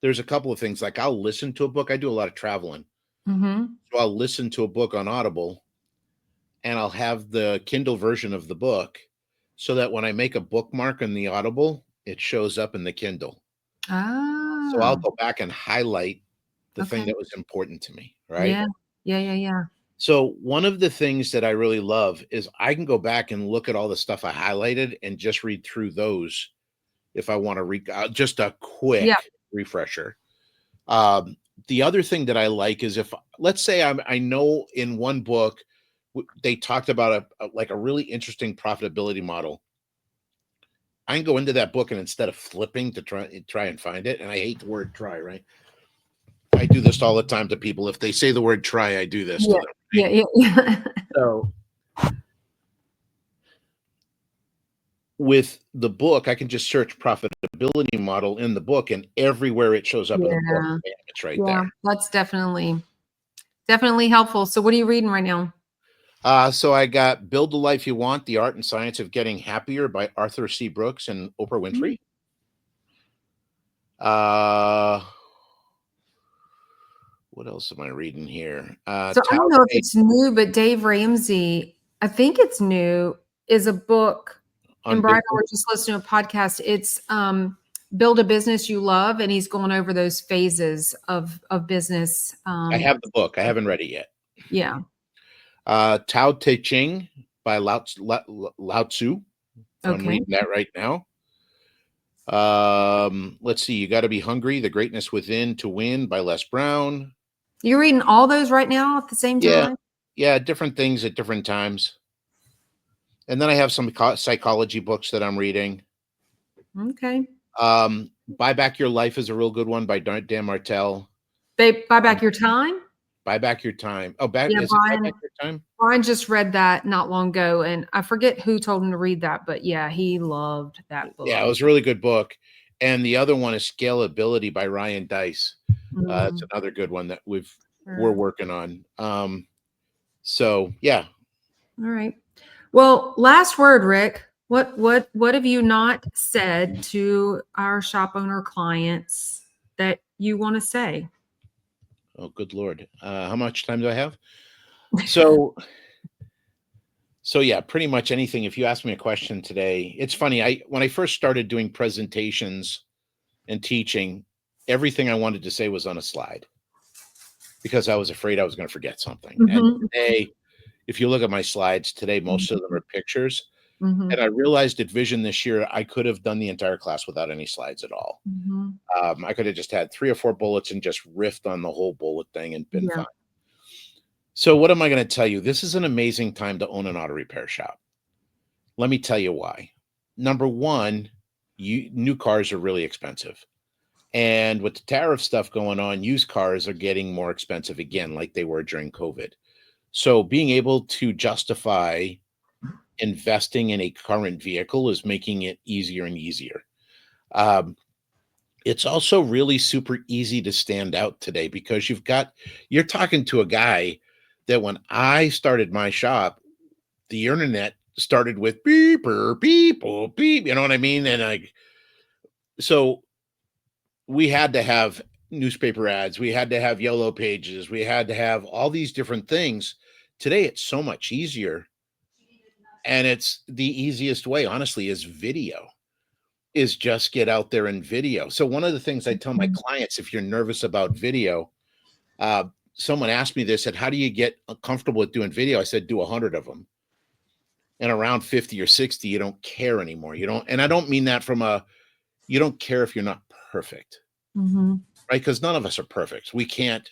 Speaker 2: There's a couple of things. Like I'll listen to a book. I do a lot of traveling.
Speaker 1: Mhm.
Speaker 2: So I'll listen to a book on Audible and I'll have the Kindle version of the book so that when I make a bookmark in the Audible, it shows up in the Kindle. So I'll
Speaker 1: Ah,
Speaker 2: go back and highlight the thing
Speaker 1: okay.
Speaker 2: that was important to me, right?
Speaker 1: Yeah. Yeah, yeah, yeah.
Speaker 2: So one of the things that I really love is I can go back and look at all the stuff I highlighted and just read through those if I want to just a
Speaker 1: Yeah.
Speaker 2: quick refresher. Um, the other thing that I like is if, let's say, I know in one book they talked about like a really interesting profitability model. I can go into that book and instead of flipping to try and find it, and I hate the word try, right? I do this all the time to people. If they say the word try, I do this to them. Right?
Speaker 1: Yeah.
Speaker 2: So with the book, I can just search profitability model in the book, and everywhere it shows up in the book,
Speaker 1: Yeah.
Speaker 2: bam, it's right
Speaker 1: Yeah.
Speaker 2: there.
Speaker 1: That's definitely helpful. So what are you reading right now?
Speaker 2: So I got Build the Life You Want, The Art and Science of Getting Happier by Arthur C. Brooks and Oprah Winfrey. What else am I reading here?
Speaker 1: So I don't know if it's new, but Dave Ramsey, I think it's new, is a book. And Brian and I were just listening to a podcast. It's Build a Business You Love, and he's going over those phases of business.
Speaker 2: I have the book. I haven't read it yet.
Speaker 1: Yeah.
Speaker 2: Tao Te Ching by Lao Tzu. I'm reading that right now. Let's see. You Got to Be Hungry, The Greatness Within to Win by Les Brown.
Speaker 1: You're reading all those right now at the same time?
Speaker 2: Yeah, different things at different times. And then I have some psychology books that I'm reading.
Speaker 1: Okay.
Speaker 2: Buy Back Your Life is a real good one by Dan Martell.
Speaker 1: Buy Back Your Time?
Speaker 2: Buy Back Your Time. Oh, Buy Back Your Time?
Speaker 1: Brian just read that not long ago, and I forget who told him to read that, but yeah, he loved that book.
Speaker 2: Yeah, it was a really good book. And the other one is Scalability by Ryan Deiss. That's another good one that we're working on. So yeah.
Speaker 1: All right. Well, last word, Rick. What have you not said to our shop owner clients that you want to say?
Speaker 2: Oh, good Lord. How much time do I have? So yeah, pretty much anything. If you ask me a question today, it's funny. When I first started doing presentations and teaching, everything I wanted to say was on a slide because I was afraid I was going to forget something. And today, if you look at my slides today, most of them are pictures. And I realized at Vision this year, I could have done the entire class without any slides at all. I could have just had 3 or 4 bullets and just riffed on the whole bullet thing and been fine. So what am I going to tell you? This is an amazing time to own an auto repair shop. Let me tell you why. Number one, new cars are really expensive. And with the tariff stuff going on, used cars are getting more expensive again, like they were during COVID. So being able to justify investing in a current vehicle is making it easier and easier. It's also really super easy to stand out today because you're talking to a guy that when I started my shop, the internet started with beeper, beep, beep, you know what I mean? And so we had to have newspaper ads, we had to have yellow pages, we had to have all these different things. Today, it's so much easier. And it's the easiest way, honestly, is video, is just get out there and video. So one of the things I tell my clients, if you're nervous about video, someone asked me this, said, how do you get comfortable with doing video? I said, do 100 of them. And around 50 or 60, you don't care anymore. And I don't mean that you don't care if you're not perfect, right? Because none of us are perfect. We can't.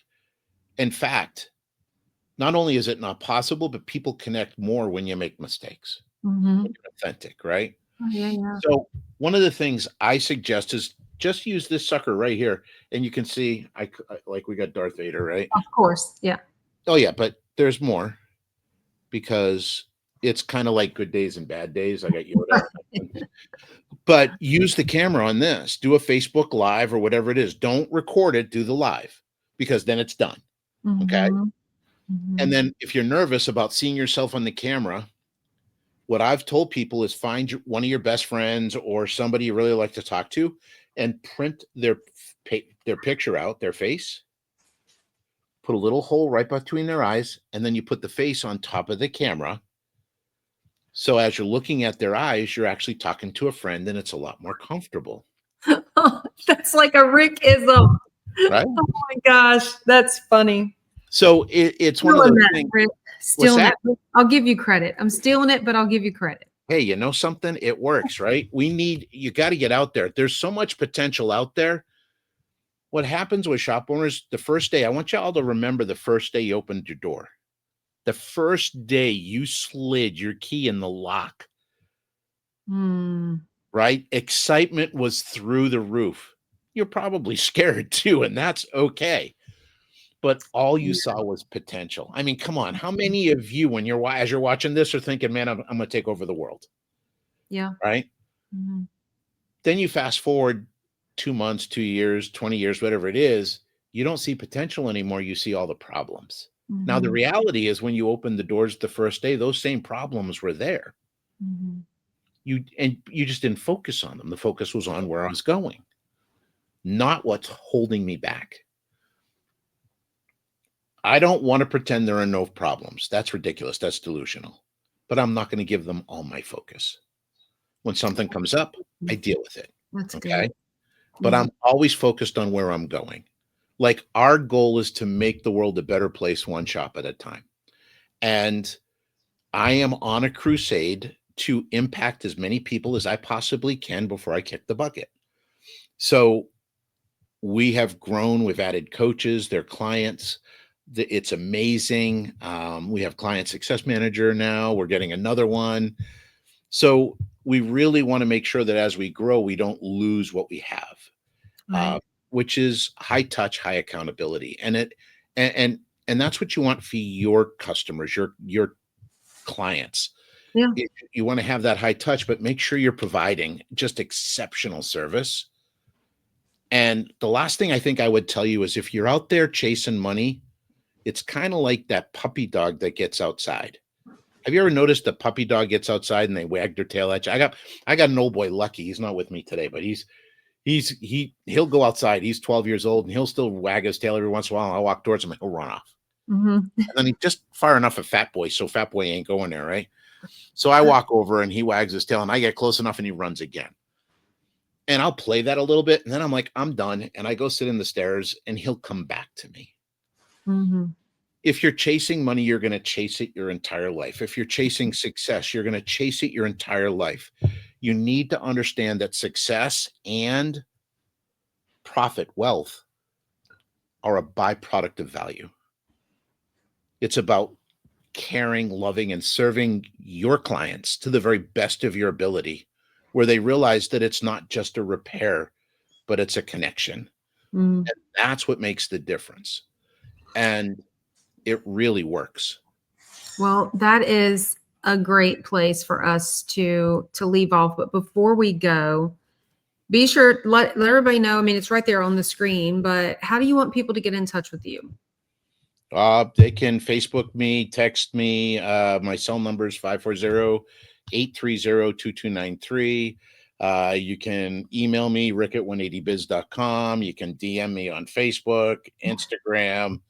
Speaker 2: In fact, not only is it not possible, but people connect more when you make mistakes. When you're authentic, right?
Speaker 1: Yeah.
Speaker 2: So one of the things I suggest is just use this sucker right here. And you can see, like we got Darth Vader, right?
Speaker 1: Of course. Yeah.
Speaker 2: Oh yeah, but there's more because it's kind of like Good Days and Bad Days. I got Yoda. But use the camera on this. Do a Facebook Live or whatever it is. Don't record it. Do the live because then it's done. Okay. And then if you're nervous about seeing yourself on the camera, what I've told people is find one of your best friends or somebody you really like to talk to and print their picture out, their face, put a little hole right between their eyes, and then you put the face on top of the camera. So as you're looking at their eyes, you're actually talking to a friend and it's a lot more comfortable.
Speaker 1: That's like a Rickism.
Speaker 2: Right?
Speaker 1: Oh my gosh, that's funny.
Speaker 2: So it's one of those things.
Speaker 1: Stealing
Speaker 2: that?
Speaker 1: it. I'll give you credit. I'm stealing it, but I'll give you credit.
Speaker 2: Hey, you know something? It works, right? You got to get out there. There's so much potential out there. What happens with shop owners the first day, I want you all to remember the first day you opened your door. The first day you slid your key in the lock,
Speaker 1: Mm,
Speaker 2: right? Excitement was through the roof. You're probably scared too, and that's okay. But all you
Speaker 1: yeah.
Speaker 2: saw was potential. I mean, come on. How many of you, as you're watching this, are thinking, "Man, I'm going to take over the world,"
Speaker 1: Yeah.
Speaker 2: right?
Speaker 1: Mhm.
Speaker 2: Then you fast forward 2 months, 2 years, 20 years, whatever it is, you don't see potential anymore. You see all the problems. Now, the
Speaker 1: Mhm.
Speaker 2: reality is when you opened the doors the first day, those same problems were there.
Speaker 1: Mhm.
Speaker 2: You just didn't focus on them. The focus was on where I was going, not what's holding me back. I don't want to pretend there are no problems. That's ridiculous. That's delusional. But I'm not going to give them all my focus. When something comes up, I deal with it.
Speaker 1: That's good.
Speaker 2: Okay. But
Speaker 1: Yeah.
Speaker 2: I'm always focused on where I'm going. Like our goal is to make the world a better place, one shop at a time. And I am on a crusade to impact as many people as I possibly can before I kick the bucket. So we have grown, we've added coaches, their clients. It's amazing. We have client success manager now. We're getting another one. So we really want to make sure that as we grow, we don't lose what we have.
Speaker 1: Right.
Speaker 2: Which is high touch, high accountability. And and and that's what you want for your customers, your clients.
Speaker 1: Yeah.
Speaker 2: You want to have that high touch, but make sure you're providing just exceptional service. And the last thing I think I would tell you is if you're out there chasing money, it's kind of like that puppy dog that gets outside. Have you ever noticed the puppy dog gets outside and they wag their tail at you? I got an old boy, Lucky. He's not with me today, but he'll go outside. He's 12 years old and he'll still wag his tail every once in a while. I'll walk towards him and he'll run off.
Speaker 1: Mhm.
Speaker 2: And then he just far enough of Fat Boy, so Fat Boy ain't going there, right? So I walk over and he wags his tail and I get close enough and he runs again. And I'll play that a little bit and then I'm like, I'm done. And I go sit in the stairs and he'll come back to me.
Speaker 1: Mhm.
Speaker 2: If you're chasing money, you're going to chase it your entire life. If you're chasing success, you're going to chase it your entire life. You need to understand that success and profit, wealth, are a byproduct of value. It's about caring, loving, and serving your clients to the very best of your ability, where they realize that it's not just a repair, but it's a connection.
Speaker 1: Mm.
Speaker 2: And that's what makes the difference. And it really works.
Speaker 1: Well, that is a great place for us to leave off. But before we go, be sure let everybody know. I mean, it's right there on the screen, but how do you want people to get in touch with you?
Speaker 2: They can Facebook me, text me. My cell number is 540-830-2293. You can email me, rick@180biz.com. You can DM me on Facebook, Instagram.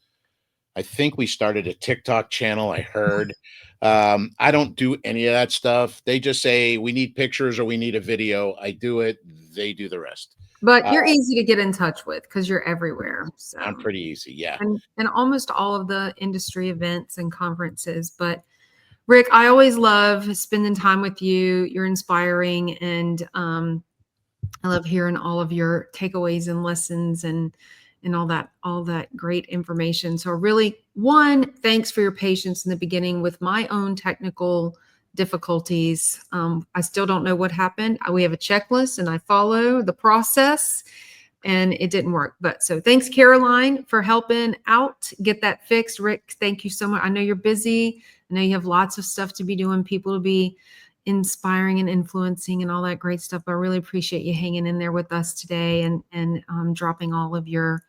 Speaker 2: I think we started a TikTok channel, I heard. I don't do any of that stuff. They just say we need pictures or we need a video. I do it. They do the rest.
Speaker 1: But
Speaker 2: Uh,
Speaker 1: you're easy to get in touch with because you're everywhere. So
Speaker 2: I'm pretty easy. Yeah.
Speaker 1: and almost all of the industry events and conferences. But Rick, I always love spending time with you. You're inspiring, and I love hearing all of your takeaways and lessons and all that great information. So really, one, thanks for your patience in the beginning with my own technical difficulties. I still don't know what happened. We have a checklist and I follow the process and it didn't work. But so thanks, Caroline, for helping out get that fixed. Rick, thank you so much. I know you're busy. I know you have lots of stuff to be doing, people to be inspiring and influencing and all that great stuff. I really appreciate you hanging in there with us today and dropping all of your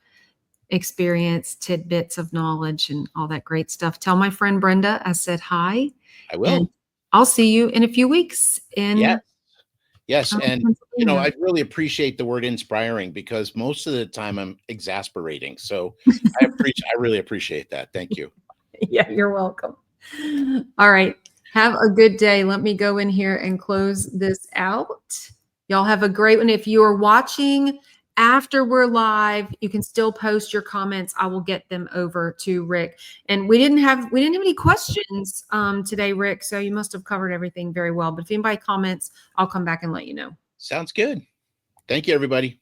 Speaker 1: experience, tidbits of knowledge, and all that great stuff. Tell my friend Brenda I said hi,
Speaker 2: I
Speaker 1: and
Speaker 2: will.
Speaker 1: I'll see you in a few weeks
Speaker 2: Yeah.
Speaker 1: in
Speaker 2: Yes, and
Speaker 1: Pennsylvania.
Speaker 2: I really appreciate the word inspiring because most of the time I'm exasperating. So I really appreciate that. Thank you.
Speaker 1: Yeah, you're welcome. All right. Have a good day. Let me go in here and close this out. Y'all have a great one. If you are watching after we're live, you can still post your comments. I will get them over to Rick. And we didn't have any questions today, Rick. So you must have covered everything very well. But if anybody comments, I'll come back and let you know.
Speaker 2: Sounds good. Thank you, everybody.